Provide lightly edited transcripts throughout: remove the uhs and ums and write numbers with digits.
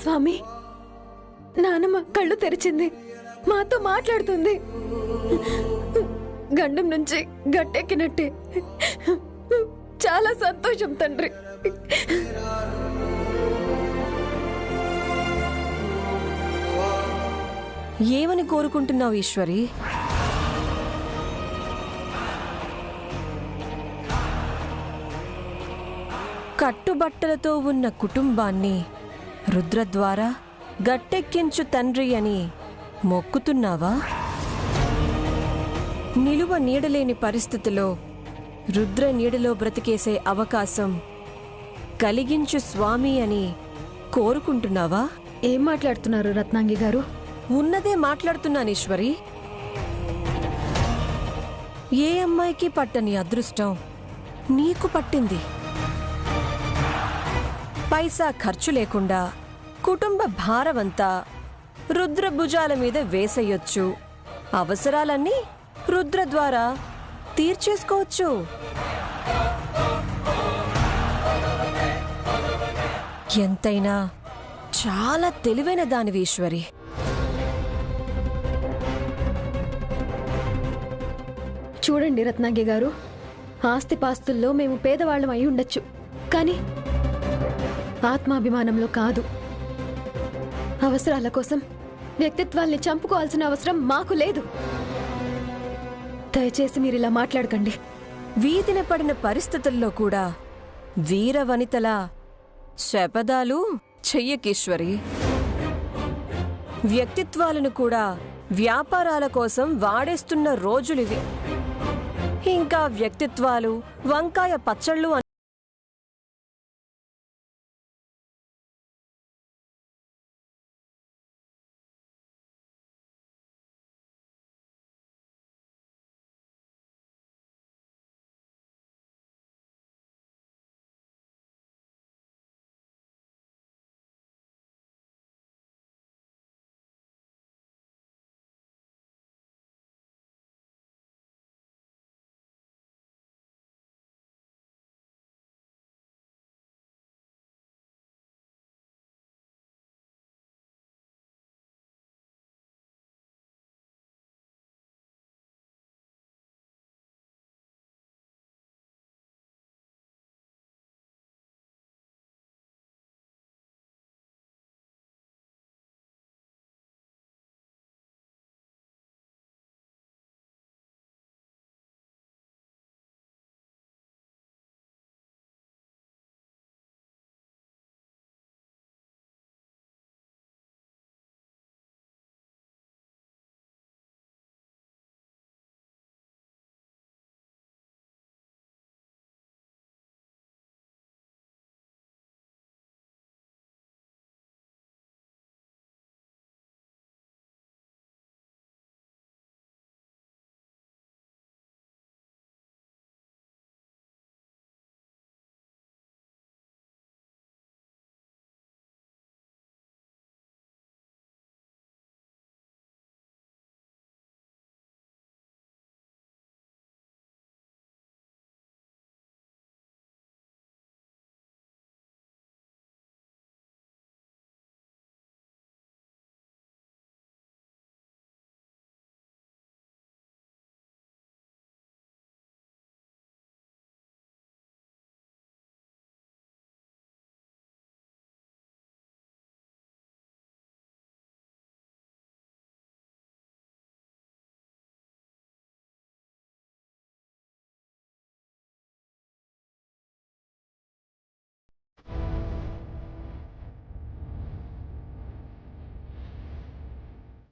స్వామి, నానమ్మ కళ్ళు తెరిచింది, మాతో మాట్లాడుతుంది. గండం నుంచి గట్టెక్కినట్టే. చాలా సంతోషం తండ్రి. ఏమని కోరుకుంటున్నావు ఈశ్వరి? కట్టుబట్టలతో ఉన్న కుటుంబాన్ని రుద్ర ద్వారా గట్టెక్కించు తండ్రి అని మొక్కుతున్నావా? నిలువ నీడలేని పరిస్థితిలో రుద్ర నీడలో బ్రతికేసే అవకాశం కలిగించు స్వామి అని కోరుకుంటున్నావా? ఏం మాట్లాడుతున్నారు రత్నాంగి గారు? ఉన్నదే మాట్లాడుతున్నాను ఈశ్వరి. ఏ అమ్మాయికి పట్టని అదృష్టం నీకు పట్టింది. పైసా ఖర్చు లేకుండా కుటుంబ భారమంతా రుద్ర భుజాల మీద వేసేయొచ్చు. అవసరాలన్నీ రుద్ర ద్వారా తీర్చేసుకోవచ్చు. ఎంతైనా చాలా తెలివైన దానివి ఈశ్వరి. చూడండి రత్నాంగి గారు, ఆస్తిపాస్తుల్లో మేము పేదవాళ్ళం అయి ఉండొచ్చు, కానీ ఆత్మాభిమానంలో కాదు. అవసరాల కోసం వ్యక్తిత్వాల్ని చంపుకోవాల్సిన అవసరం మాకు లేదు. దయచేసి మీరు ఇలా మాట్లాడకండి. వీధిన పడిన పరిస్థితుల్లో కూడా వీర వనితలా శపథాలు చెయ్యకీశ్వరి. వ్యక్తిత్వాలను కూడా వ్యాపారాల కోసం వాడేస్తున్న రోజులివి. ఇంకా వ్యక్తిత్వాలు వంకాయ పచ్చళ్ళు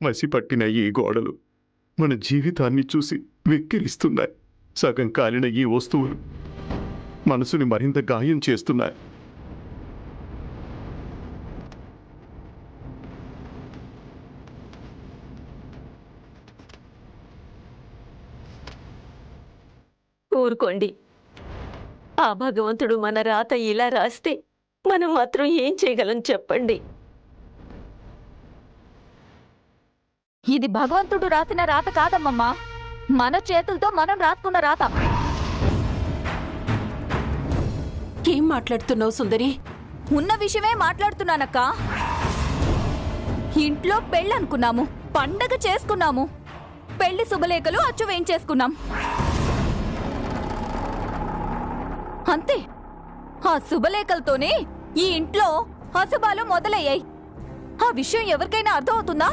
మసిపట్టిన ఈ గోడలు మన జీవితాన్ని చూసి వెక్కిరిస్తున్నాయి. సగం కాలిన ఈ వస్తువులు మనసుని మరింత గాయం చేస్తున్నాయి. ఊరుకోండి. ఆ భగవంతుడు మన రాత ఇలా రాస్తే మనం మాత్రం ఏం చేయగలం చెప్పండి? ఇది భగవంతుడు రాసిన రాత కాదమ్మమ్మా, మన చేతులతో మనం రాసుకున్న రాత. ఏం మాట్లాడుతున్నావు సుందరి? ఉన్న విషయమే మాట్లాడుతున్నానక్కా. ఇంట్లో పెళ్ళనుకున్నాము, పండగ చేసుకున్నాము, పెళ్లి శుభలేఖలు అచ్చు వేయించేసుకున్నాం. అంతే. ఆ శుభలేఖలతోనే ఈ ఇంట్లో అశుభాలు మొదలయ్యాయి. ఆ విషయం ఎవరికైనా అర్థం అవుతుందా?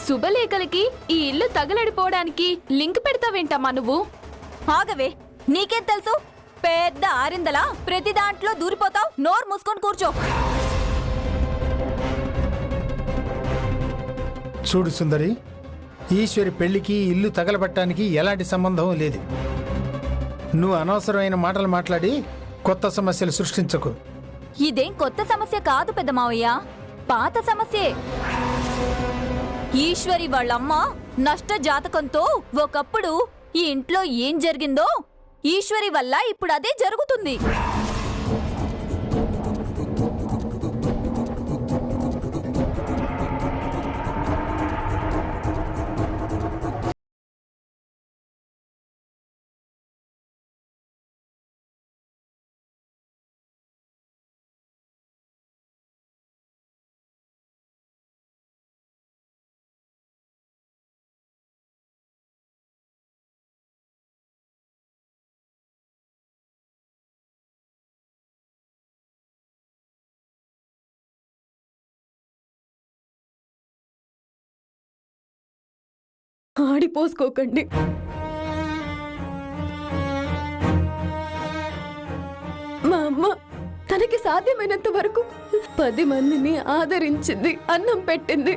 శుభలేఖలకి ఈ ఇల్లు తగలడిపోవడానికి లింక్ పెడతావేంటమ్మా నువ్వు? ఆగవే, నీకేం తెలుసు? పెద్ద ఆరిందలా ప్రతి దాంట్లో దూరిపోతావు. నోరు మూసుకొని కూర్చో. చూడు సుందరి, ఈశ్వరి పెళ్లికి ఇల్లు తగలబట్టడానికి ఎలాంటి సంబంధం లేదు. నువ్వు అనవసరమైన మాటలు మాట్లాడి కొత్త సమస్యలు సృష్టించకు. ఇదేం కొత్త సమస్య కాదు పెద్ద మావయ్య, పాత సమస్యే. ఈశ్వరి వాళ్ళమ్మ నష్ట జాతకంతో ఒకప్పుడు ఈ ఇంట్లో ఏం జరిగిందో ఈశ్వరి వల్ల ఇప్పుడు అదే జరుగుతుంది. ఆడిపోసుకోకండి. మా అమ్మ తనకి సాధ్యమైనంత వరకు 10 మందిని ఆదరించింది, అన్నం పెట్టింది.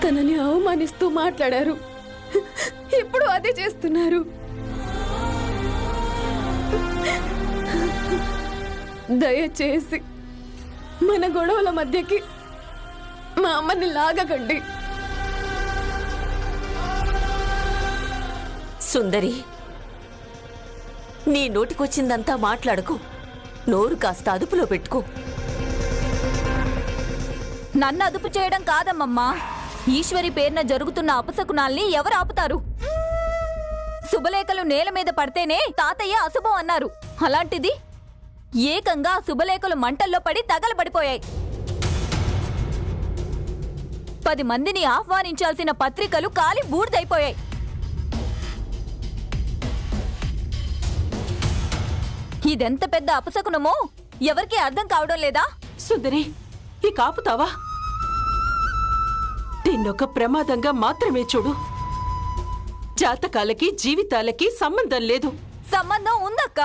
తనని అవమానిస్తూ మాట్లాడారు, ఇప్పుడు అదే చేస్తున్నారు. దయచేసి మన గొడవల మధ్యకి మా అమ్మని లాగకండి. సుందరి, నీ నోటికొచ్చిందంతా మాట్లాడకు. నోరు కాస్త అదుపులో పెట్టుకో. నన్ను అదుపు చేయడం కాదమ్మమ్మా, ఈశ్వరి పేరున జరుగుతున్న అపశకునాల్ని ఎవరు ఆపుతారు? శుభలేఖలు నేల మీద పడితేనే తాతయ్య అశుభం అన్నారు. అలాంటిది ఏకంగా శుభలేఖలు మంటల్లో పడి తగలబడిపోయాయి. 10 మందిని ఆహ్వానించాల్సిన పత్రికలు కాలి బూడిదైపోయాయి. ఇదెంత పెద్ద అపశకునమో ఎవరికీ అర్థం కావడం లేదా? సుందరి, ఈ కాపుతావా? దీన్నొక ప్రమాదంగా మాత్రమే చూడు. జాతకాలకి జీవితాలకి సంబంధం లేదు. సంబంధం ఉందక్క.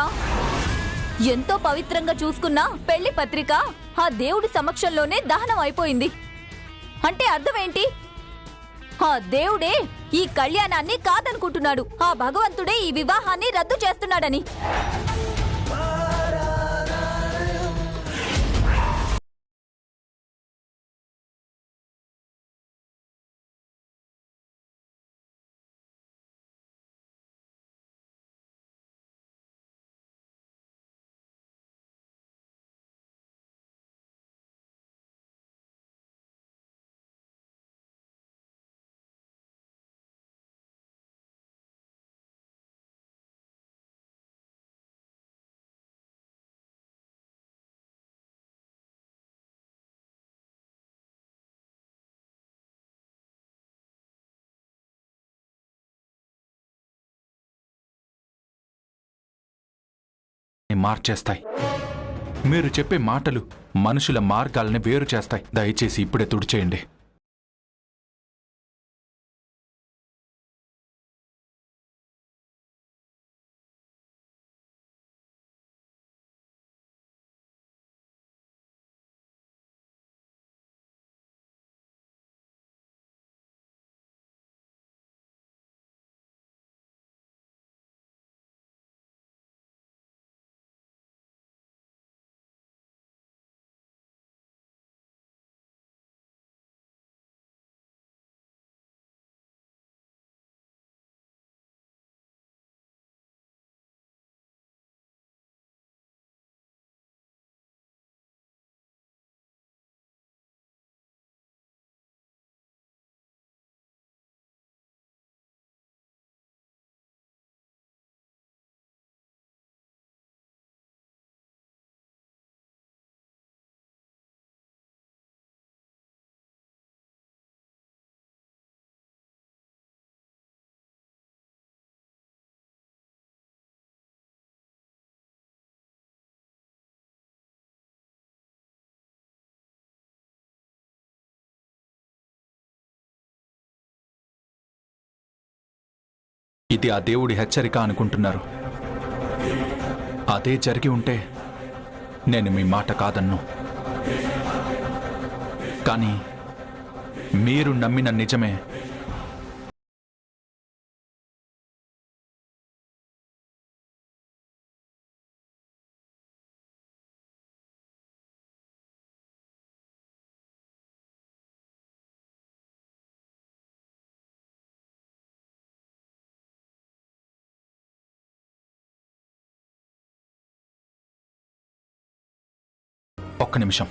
ఎంతో పవిత్రంగా చూసుకున్న పెళ్లి పత్రిక ఆ దేవుడి సమక్షంలోనే దహనం అయిపోయింది. అంటే అర్థమేంటి? ఆ దేవుడే ఈ కళ్యాణాన్ని కాదనుకుంటున్నాడు. ఆ భగవంతుడే ఈ వివాహాన్ని రద్దు చేస్తున్నాడని. మార్చేస్తాయి. మీరు చెప్పే మాటలు మనుషుల మార్గాలని వేరు చేస్తాయి. దయచేసి ఇప్పుడే తుడిచేయండి. ఇది ఆ దేవుడి హెచ్చరిక అనుకుంటున్నారు. అదే జరిగి ఉంటే నేను మీ మాట కాదన్ను. కానీ మీరు నమ్మిన నిజమే ఒక్క నిమిషం.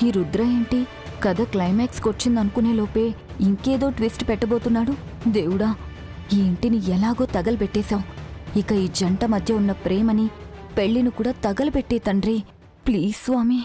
ఈ రుద్ర ఏంటి కథ క్లైమాక్స్కి వచ్చిందనుకునే లోపే ఇంకేదో ట్విస్ట్ పెట్టబోతున్నాడు. దేవుడా, ఈ ఇంటిని ఎలాగో తగలబెట్టేశావు. ఇక ఈ జంట మధ్య ఉన్న ప్రేమని పెళ్లిని కూడా తగలబెట్టే తండ్రి, ప్లీజ్ స్వామి.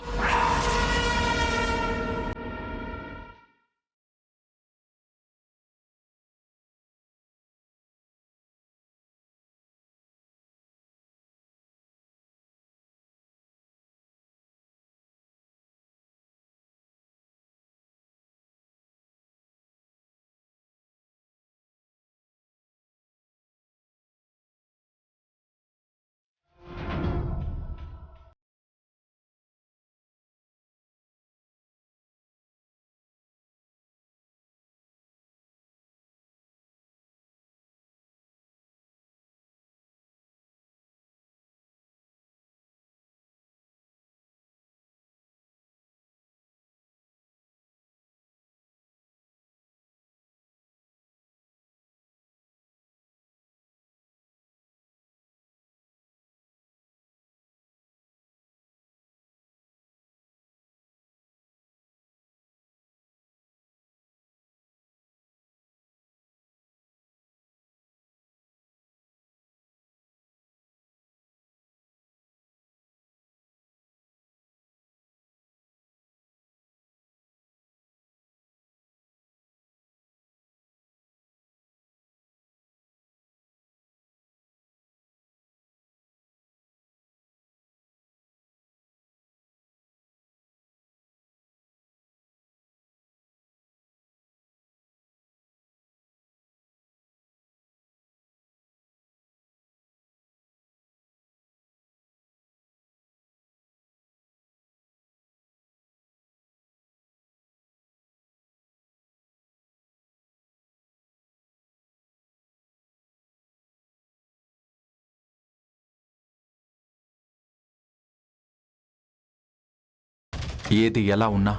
ఏది ఎలా ఉన్నా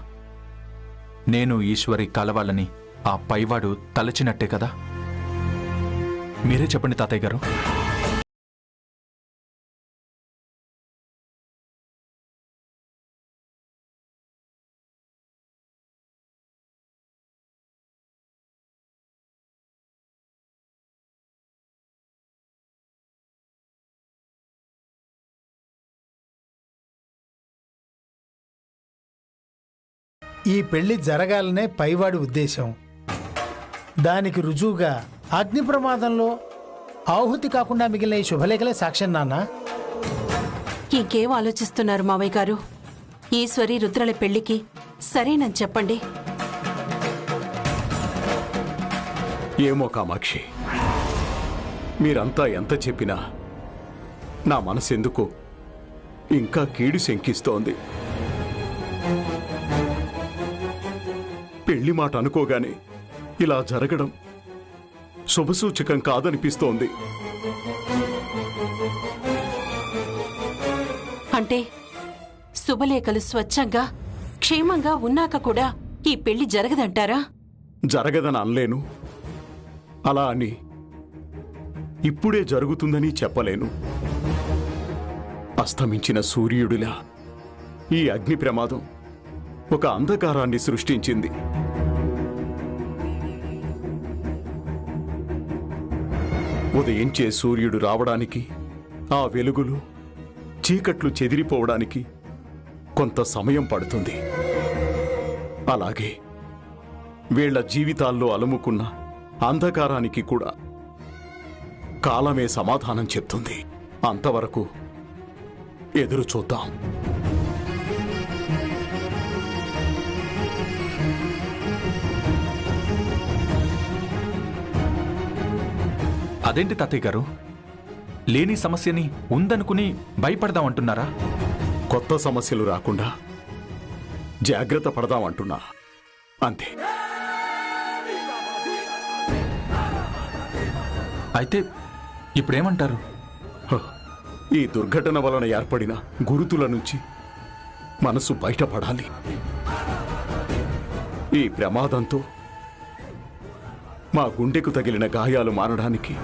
నేను ఈశ్వరి కలవాలని ఆ పైవాడు తలచినట్టే కదా. మీరే చెప్పండి తాతయ్య గారు. ఈ పెళ్లి జరగాలనే పైవాడి ఉద్దేశం. దానికి రుజువుగా అగ్ని ప్రమాదంలో ఆహుతి కాకుండా మిగిలిన ఈ శుభలేఖలే సాక్ష్యం నాన్న. ఇంకేం ఆలోచిస్తున్నారు మావయ్య గారు? ఈశ్వరి రుద్రల పెళ్లికి సరేనని చెప్పండి. ఏమో కామాక్షి, మీరంతా ఎంత చెప్పినా నా మనసెందుకో ఇంకా కీడు శంకిస్తోంది. పెళ్లి మాట అనుకోగానే ఇలా జరగడం శుభసూచకం కాదనిపిస్తోంది. అంటే శుభలేఖలు స్వచ్ఛంగా క్షేమంగా ఉన్నాక కూడా ఈ పెళ్లి జరగదంటారా? జరగదని అనలేను, అలా అని ఇప్పుడే జరుగుతుందని చెప్పలేను. అస్తమించిన సూర్యుడిలా ఈ అగ్ని ప్రమాదం ఒక అంధకారాన్ని సృష్టించింది. ఉదయించే సూర్యుడు రావడానికి, ఆ వెలుగులు చీకట్లు చెదిరిపోవడానికి కొంత సమయం పడుతుంది. అలాగే వీళ్ల జీవితాల్లో అలుముకున్న అంధకారానికి కూడా కాలమే సమాధానం చెప్తుంది. అంతవరకు ఎదురు చూద్దాం. అదేంటి తాతయ్య గారు, లేని సమస్యని ఉందనుకుని భయపడదామంటున్నారా? కొత్త సమస్యలు రాకుండా జాగ్రత్త పడదామంటున్నా, అంతే. అయితే ఇప్పుడేమంటారు? ఈ దుర్ఘటన వలన ఏర్పడిన గురుతుల నుంచి మనసు బయటపడాలి. ఈ ప్రమాదంతో మా గుండెకు తగిలిన గాయాలు మారడానికి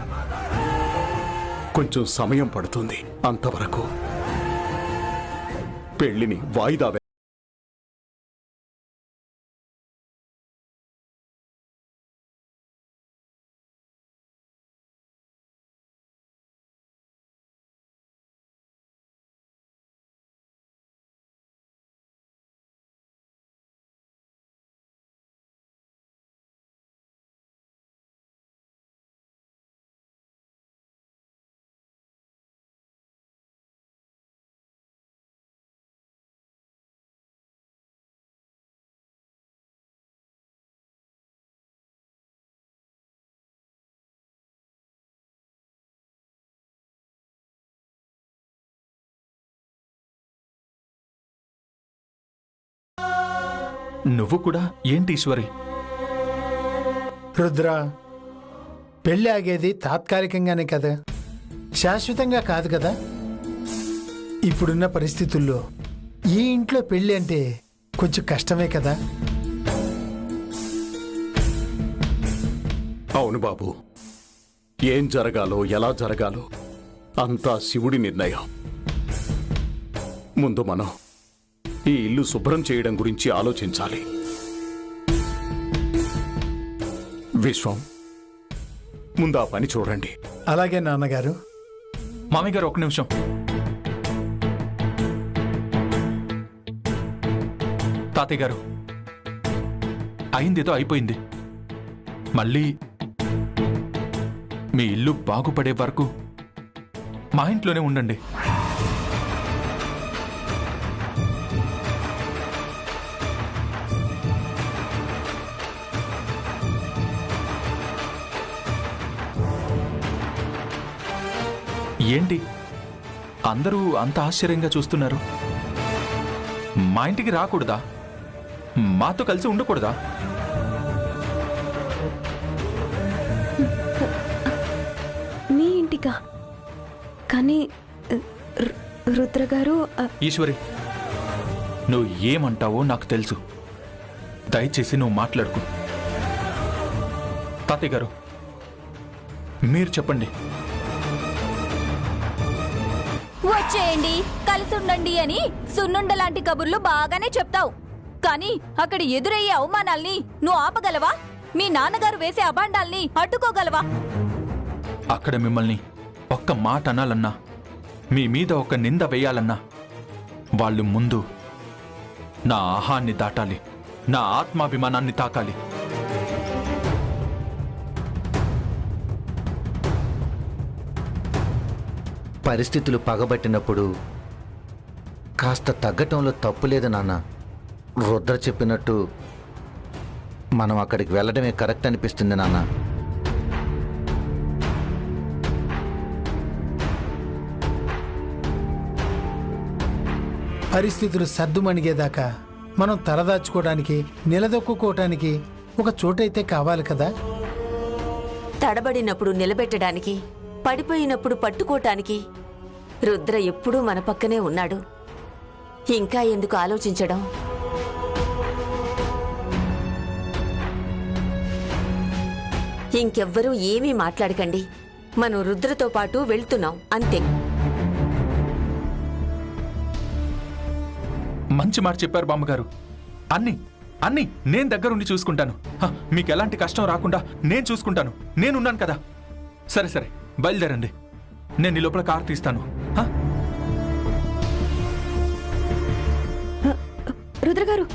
కొంచెం సమయం పడుతుంది. అంతవరకు పెళ్లిని వాయిదా నువ్వు కూడా ఏంటి ఈశ్వరి? రుద్ర, పెళ్లి ఆగేది తాత్కాలికంగానే కదా, శాశ్వతంగా కాదు కదా. ఇప్పుడున్న పరిస్థితుల్లో ఈ ఇంట్లో పెళ్లి అంటే కొంచెం కష్టమే కదా. అవును బాబు, ఏం జరగాలో ఎలా జరగాలో అంతా శివుడి నిర్ణయం. ముందు మనం ఈ ఇల్లు శుభ్రం చేయడం గురించి ఆలోచించాలి. విశ్వం, ముందు ఆ పని చూడండి. అలాగే నాన్నగారు. మామయ్య గారు, ఒక నిమిషం. తాతయ్య గారు, అయిందేదో అయిపోయింది. మళ్ళీ మీ ఇల్లు బాగుపడే వరకు మా ఇంట్లోనే ఉండండి. ఏంటి అందరూ అంత ఆశ్చర్యంగా చూస్తున్నారు? మా ఇంటికి రాకూడదా? మాతో కలిసి ఉండకూడదా? మీ ఇంటికా? కానీ రుద్ర గారు. ఈశ్వరి, నువ్వు ఏమంటావో నాకు తెలుసు. దయచేసి నువ్వు మాట్లాడుకో. తాతయ్య గారు, మీరు చెప్పండి. వచ్చేయండి, కలిసి ఉండండి అని సున్నుండ లాంటి కబుర్లు బాగానే చెప్తావు. కానీ అక్కడ ఎదురయ్యే అవమానాల్ని నువ్వు ఆపగలవా? మీ నాన్నగారు వేసే అభాండాల్ని అడ్డుకోగలవా? అక్కడ మిమ్మల్ని ఒక్క మాట అనాలన్నా, మీ మీద ఒక నింద వేయాలన్నా వాళ్ళు ముందు నా ఆహాన్ని దాటాలి, నా ఆత్మాభిమానాన్ని తాకాలి. పరిస్థితులు పగబట్టినప్పుడు కాస్త తగ్గటంలో తప్పులేదు నాన్న. రుద్ర చెప్పినట్టు మనం అక్కడికి వెళ్ళడమే కరెక్ట్ అనిపిస్తుంది నాన్న. పరిస్థితులు సర్దుమణిగేదాకా మనం తలదాచుకోవడానికి, నిలదొక్కుకోవటానికి ఒక చోటైతే కావాలి కదా. తడబడినప్పుడు నిలబెట్టడానికి, పడిపోయినప్పుడు పట్టుకోటానికి రుద్ర ఎప్పుడూ మన పక్కనే ఉన్నాడు. ఇంకా ఎందుకు ఆలోచించడం? ఇంకెవ్వరూ ఏమీ మాట్లాడకండి. మనం రుద్రతో పాటు వెళ్తున్నాం, అంతే. మంచి మాట చెప్పారు బామ్మగారు. అన్ని నేను దగ్గరుండి చూసుకుంటాను. మీకు ఎలాంటి కష్టం రాకుండా నేను చూసుకుంటాను. నేనున్నాను కదా. సరే బయలుదేరండి. నేను ఈ లోపల కారు తీస్తాను. రుద్రగారు